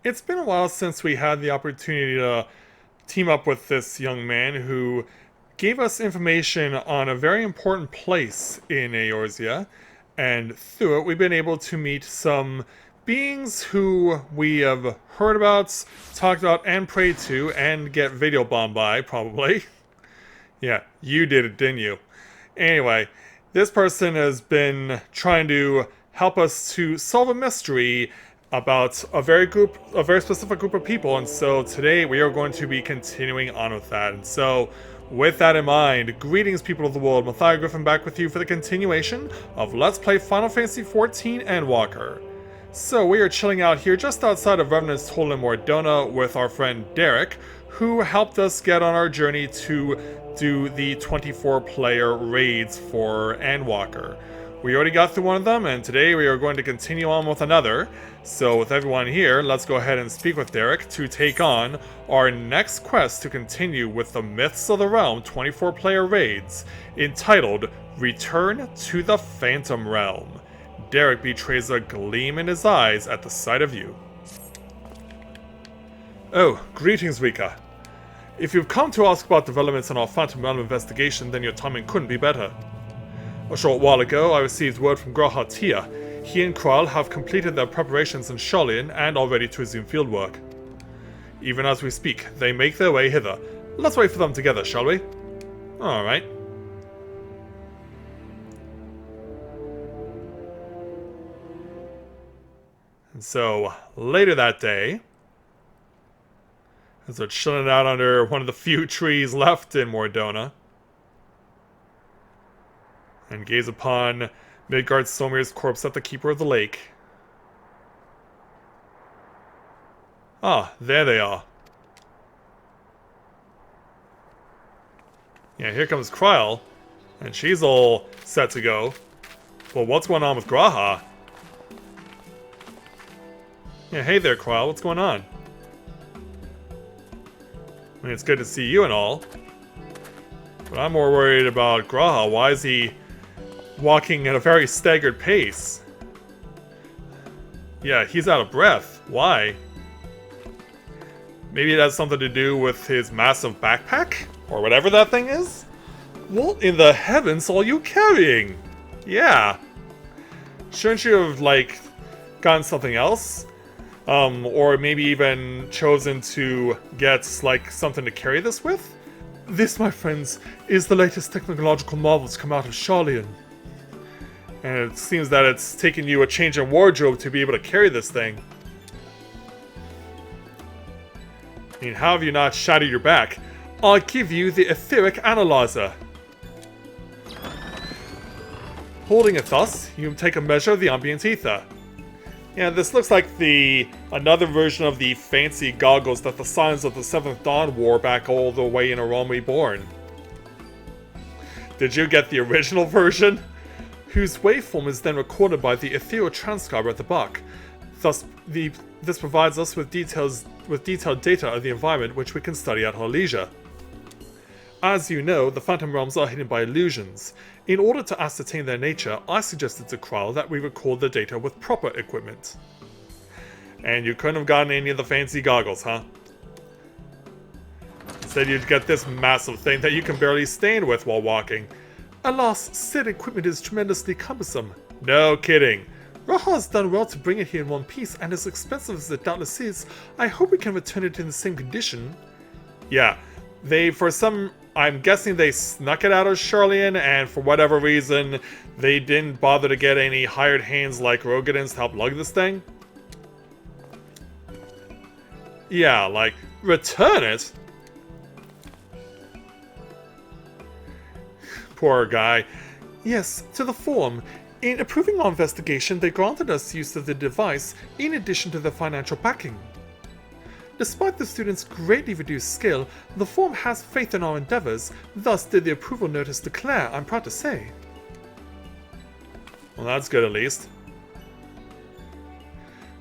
It's been a while since we had the opportunity to team up with this young man who gave us information on a very important place in Eorzea, and through it we've been able to meet some beings who we have heard about, talked about, and prayed to, and get video bombed by, probably. Yeah, you did it, didn't you? Anyway, this person has been trying to help us to solve a mystery about a very specific group of people, and so today we are going to be continuing on with that. And so, with that in mind, greetings, people of the world. Matthias Griffin back with you for the continuation of Let's Play Final Fantasy XIV Endwalker. So we are chilling out here just outside of Revenant's Hole in Mordona with our friend Derek, who helped us get on our journey to do the 24-player raids for Endwalker. We already got through one of them, and today we are going to continue on with another. So with everyone here, let's go ahead and speak with Derek to take on our next quest to continue with the Myths of the Realm 24-player raids, entitled Return to the Phantom Realm. Derek betrays a gleam in his eyes at the sight of you. Oh, greetings, Rika. If you've come to ask about developments in our Phantom Realm investigation, then your timing couldn't be better. A short while ago, I received word from Graha Tia. He and Kral have completed their preparations in Sharlayan and are ready to resume fieldwork. Even as we speak, they make their way hither. Let's wait for them together, shall we? Alright. And so, later that day, as they're chilling out under one of the few trees left in Mordona, and gaze upon Midgard Somir's corpse at the Keeper of the Lake. Ah, there they are. Yeah, here comes Krile, and she's all set to go. Well, what's going on with Graha? Yeah, hey there, Krile, what's going on? I mean, it's good to see you and all, but I'm more worried about Graha. Why is he walking at a very staggered pace? Yeah, he's out of breath. Why? Maybe it has something to do with his massive backpack? Or whatever that thing is? What in the heavens are you carrying? Yeah. Shouldn't you have, like, gotten something else? Or maybe even chosen to get, like, something to carry this with? This, my friends, is the latest technological marvel to come out of Sharlayan. And it seems that it's taken you a change in wardrobe to be able to carry this thing. I mean, how have you not shattered your back? I'll give you the etheric analyzer. Holding it thus, you take a measure of the ambient ether. Yeah, this looks like another version of the fancy goggles that the Scions of the Seventh Dawn wore back all the way in A Realm Reborn. Did you get the original version? Whose waveform is then recorded by the ethereal transcriber at the back. Thus, this provides us with detailed data of the environment which we can study at our leisure. As you know, the Phantom Realms are hidden by illusions. In order to ascertain their nature, I suggested to Kral that we record the data with proper equipment. And you couldn't have gotten any of the fancy goggles, huh? Instead you'd get this massive thing that you can barely stand with while walking. Alas, said equipment is tremendously cumbersome. No kidding. Raha has done well to bring it here in one piece, and as expensive as it doubtless is, I hope we can return it in the same condition. Yeah, I'm guessing they snuck it out of Sharlayan, and for whatever reason, they didn't bother to get any hired hands like Rogadins to help lug this thing. Yeah, like, return it? Poor guy. Yes, to the form. In approving our investigation, they granted us use of the device in addition to the financial backing. Despite the students' greatly reduced skill, the form has faith in our endeavors, thus did the approval notice declare, I'm proud to say. Well, that's good at least.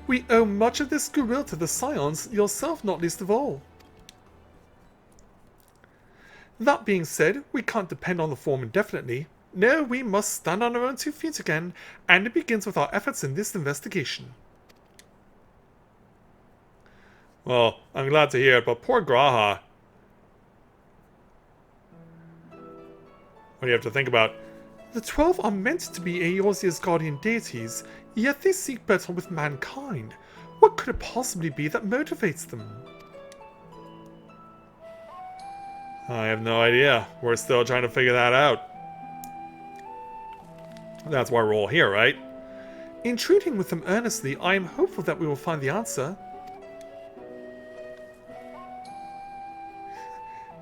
We owe much of this goodwill to the Scions, yourself not least of all. That being said, we can't depend on the form indefinitely. No, we must stand on our own 2 feet again, and it begins with our efforts in this investigation. Well, I'm glad to hear it, but poor Graha. What do you have to think about? The 12 are meant to be Eorzea's guardian deities, yet they seek battle with mankind. What could it possibly be that motivates them? I have no idea. We're still trying to figure that out. That's why we're all here, right? In treating with them earnestly, I am hopeful that we will find the answer.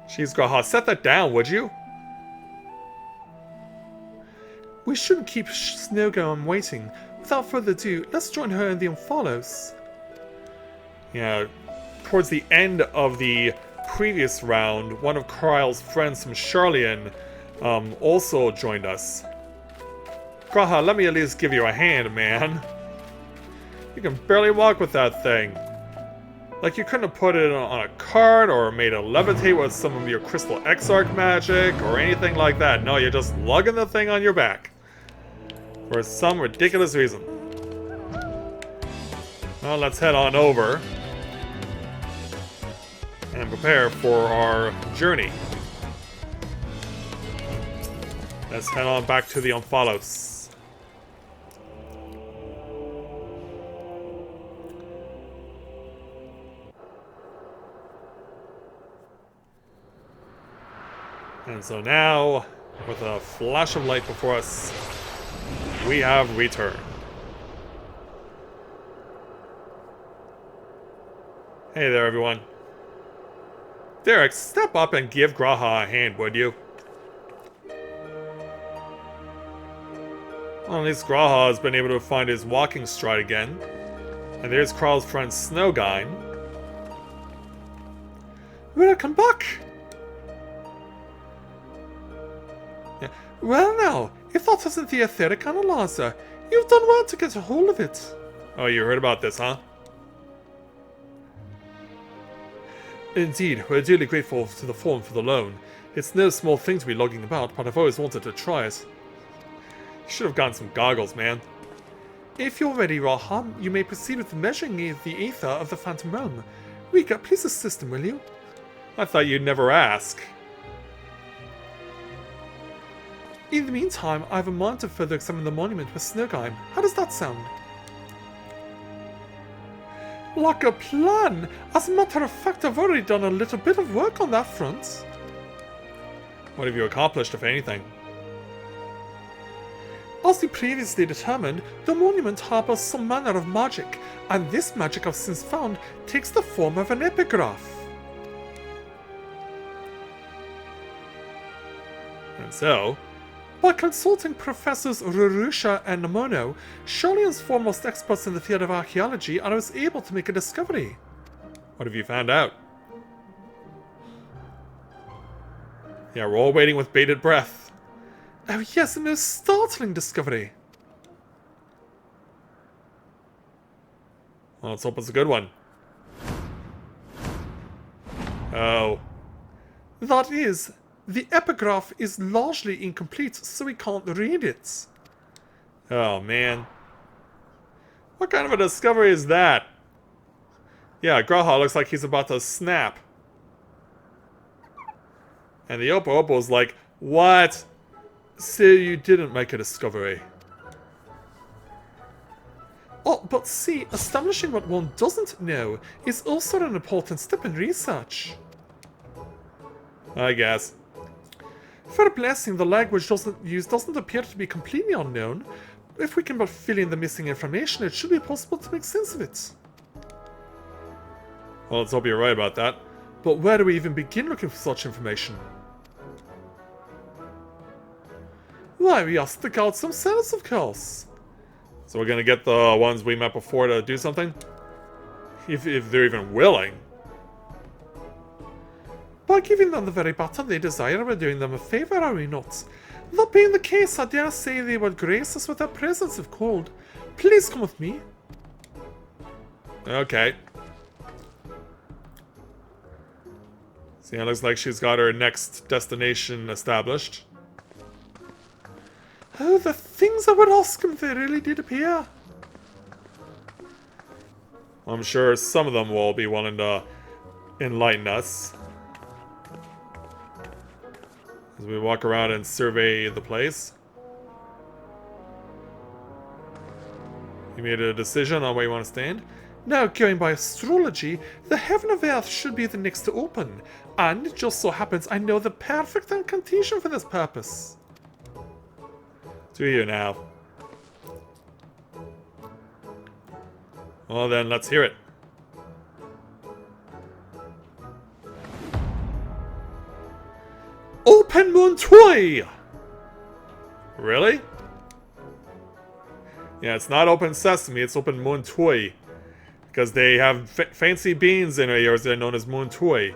Jeez, Graha, set that down, would you? We shouldn't keep Snowgorm waiting. Without further ado, let's join her in the Omphalos. Yeah, towards the end of the previous round, one of Kryle's friends from Charlian also joined us. Graha, let me at least give you a hand, man. You can barely walk with that thing. Like, you couldn't have put it on a cart or made it levitate with some of your crystal Exarch magic or anything like that. No, you're just lugging the thing on your back. For some ridiculous reason. Well, let's head on over and prepare for our journey. Let's head on back to the Omphalos. And so now, with a flash of light before us, we have returned. Hey there, everyone. Derek, step up and give Graha a hand, would you? Well, at least Graha has been able to find his walking stride again. And there's Kryle's friend Snowgine. Welcome back! Yeah. Well now, if that isn't the etheric analyzer, you've done well to get a hold of it. Oh, you heard about this, huh? Indeed, we're dearly grateful to the Forum for the loan. It's no small thing to be logging about, but I've always wanted to try it. You should have gotten some goggles, man. If you're ready, Raham, you may proceed with measuring the aether of the Phantom Realm. Rika, please assist him, will you? I thought you'd never ask. In the meantime, I have a mind to further examine the monument with Snowgime. How does that sound? Like a plan! As a matter of fact, I've already done a little bit of work on that front. What have you accomplished, if anything? As we previously determined, the monument harbors some manner of magic, and this magic I've since found takes the form of an epigraph. And so, by consulting Professors Rurusha and Namono, Charlian's foremost experts in the field of archaeology, I was able to make a discovery. What have you found out? Yeah, we're all waiting with bated breath. Oh yes, a most startling discovery. Well, let's hope it's a good one. Oh. That is, the epigraph is largely incomplete, so we can't read it. Oh, man. What kind of a discovery is that? Yeah, Graha looks like he's about to snap. And the Oppo-Oppo's like, what? So you didn't make a discovery. Oh, but see, establishing what one doesn't know is also an important step in research. I guess. For a blessing, the language used doesn't appear to be completely unknown. If we can but fill in the missing information, it should be possible to make sense of it. Well, let's hope you're right about that. But where do we even begin looking for such information? Why, we asked the gods themselves, of course. So we're gonna get the ones we met before to do something? If they're even willing. By giving them the very button they desire, we're doing them a favor, are we not? That being the case, I dare say they would grace us with their presence if called. Please come with me. Okay. See, it looks like she's got her next destination established. Oh, the things I would ask them if they really did appear. I'm sure some of them will be willing to enlighten us as we walk around and survey the place. You made a decision on where you want to stand? Now, going by astrology, the heaven of earth should be the next to open, and it just so happens I know the perfect incantation for this purpose. Do you now? Well then, let's hear it. Open Montoy! Really? Yeah, it's not Open Sesame, it's Open Montoy. Because they have fancy beans in Eorzea known as Montoy.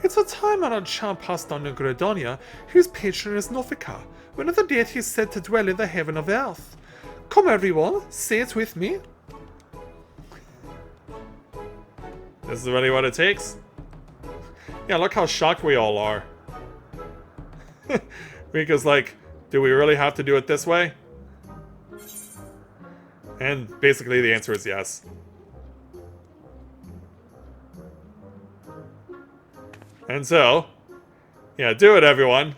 It's a time-honored charm passed on to Gridania, whose patron is Nophica, one of the deities said to dwell in the heaven of earth. Come everyone, say it with me. This is really what it takes? Yeah, look how shocked we all are. Because, like, do we really have to do it this way? And basically the answer is yes. And so, yeah, do it everyone.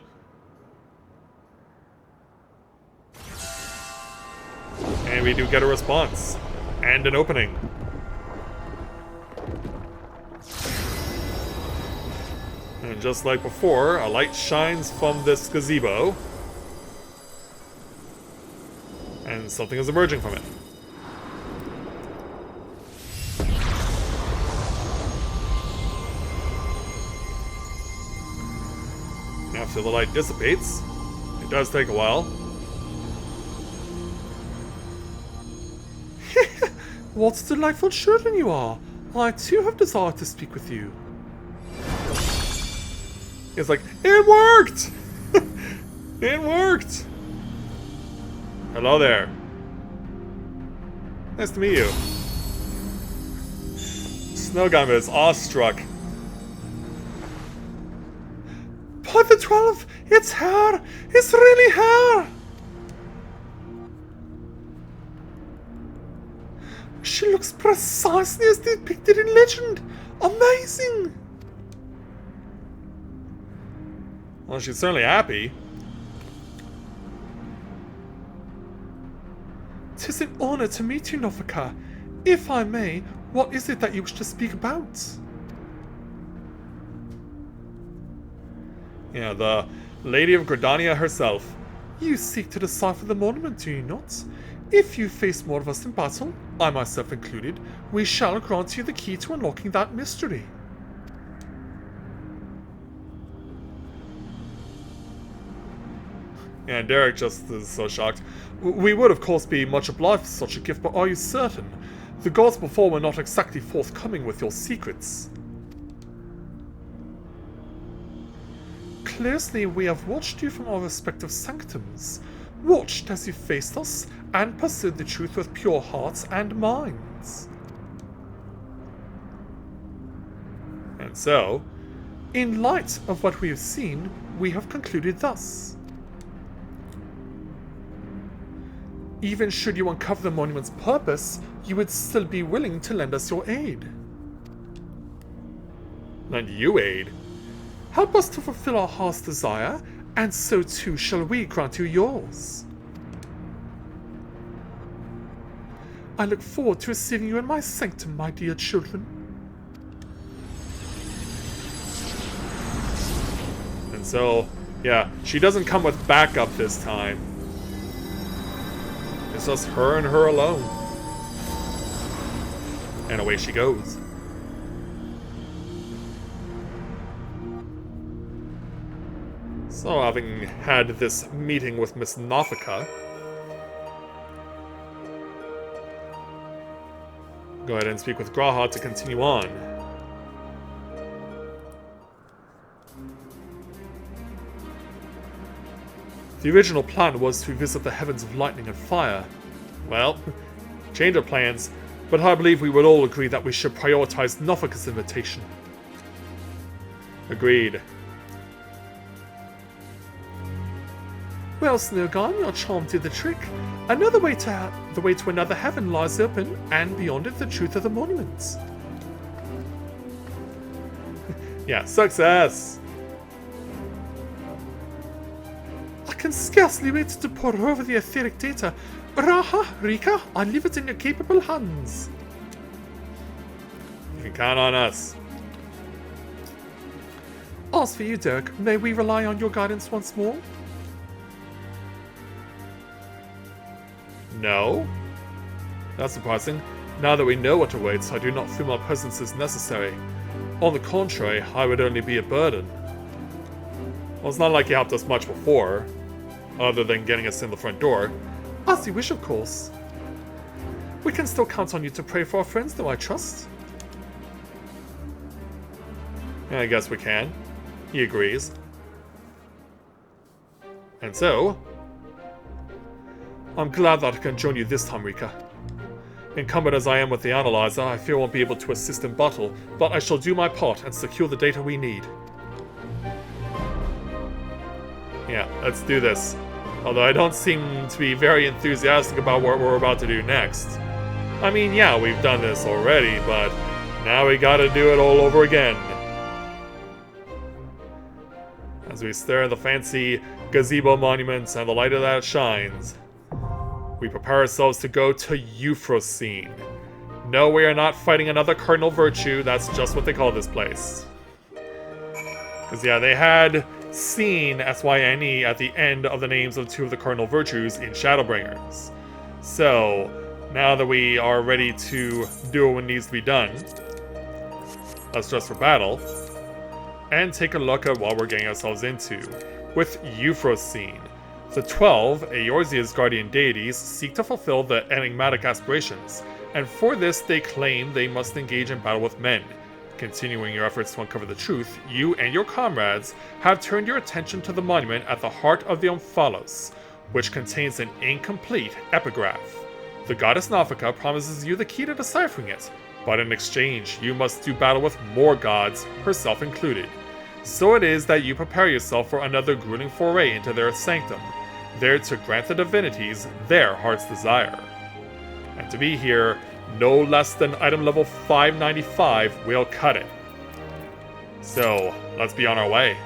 And we do get a response. And an opening. And just like before, a light shines from this gazebo. And something is emerging from it. After the light dissipates, it does take a while. What delightful children you are! I too have desired to speak with you. It's like, it worked! It worked! Hello there. Nice to meet you. Snowgum is awestruck. By the 12, it's her! It's really her! She looks precisely as depicted in legend. Amazing! Well, she's certainly happy. 'Tis an honor to meet you, Nophica. If I may, what is it that you wish to speak about? Yeah, the Lady of Gridania herself. You seek to decipher the monument, do you not? If you face more of us in battle, I myself included, we shall grant you the key to unlocking that mystery. Yeah, Derek just is so shocked. We would of course be much obliged for such a gift, but are you certain? The gods before were not exactly forthcoming with your secrets. Closely we have watched you from our respective sanctums, watched as you faced us, and pursued the truth with pure hearts and minds. And so, in light of what we have seen, we have concluded thus. Even should you uncover the monument's purpose, you would still be willing to lend us your aid. Lend you aid? Help us to fulfill our heart's desire, and so too shall we grant you yours. I look forward to receiving you in my sanctum, my dear children. And so, yeah, she doesn't come with backup this time. It's just her and her alone. And away she goes. So, having had this meeting with Miss Nophica, go ahead and speak with Graha to continue on. The original plan was to visit the heavens of lightning and fire. Well, change of plans, but I believe we would all agree that we should prioritize Nophica's invitation. Agreed. Well, Snowgon, your charm did the trick. The way to another heaven lies open, and beyond it the truth of the monuments. Yeah, success! I can scarcely wait to pour over the etheric data. Raha, Rika, I leave it in your capable hands. You can count on us. As for you, Dirk, may we rely on your guidance once more? No? That's surprising. Now that we know what awaits, I do not feel my presence is necessary. On the contrary, I would only be a burden. Well, it's not like you helped us much before, other than getting us in the front door. As you wish, of course. We can still count on you to pray for our friends, though, I trust. I guess we can. He agrees. And so, I'm glad that I can join you this time, Rika. Encumbered as I am with the analyzer, I fear I won't be able to assist in battle, but I shall do my part and secure the data we need. Yeah, let's do this. Although I don't seem to be very enthusiastic about what we're about to do next. I mean, yeah, we've done this already, but now we gotta do it all over again. As we stare at the fancy gazebo monuments and the light of that shines, we prepare ourselves to go to Euphrosyne. No, we are not fighting another cardinal virtue, that's just what they call this place. Because yeah, they had seen SYNE at the end of the names of two of the cardinal virtues in Shadowbringers. So, now that we are ready to do what needs to be done, let's dress for battle, and take a look at what we're getting ourselves into. With Euphrosyne, the 12 Eorzea's guardian deities seek to fulfill the enigmatic aspirations, and for this they claim they must engage in battle with men. Continuing your efforts to uncover the truth, you and your comrades have turned your attention to the monument at the heart of the Omphalos, which contains an incomplete epigraph. The goddess Nophica promises you the key to deciphering it, but in exchange you must do battle with more gods, herself included. So it is that you prepare yourself for another grueling foray into their sanctum, there to grant the divinities their heart's desire. And to be here, no less than item level 595 will cut it. So, let's be on our way.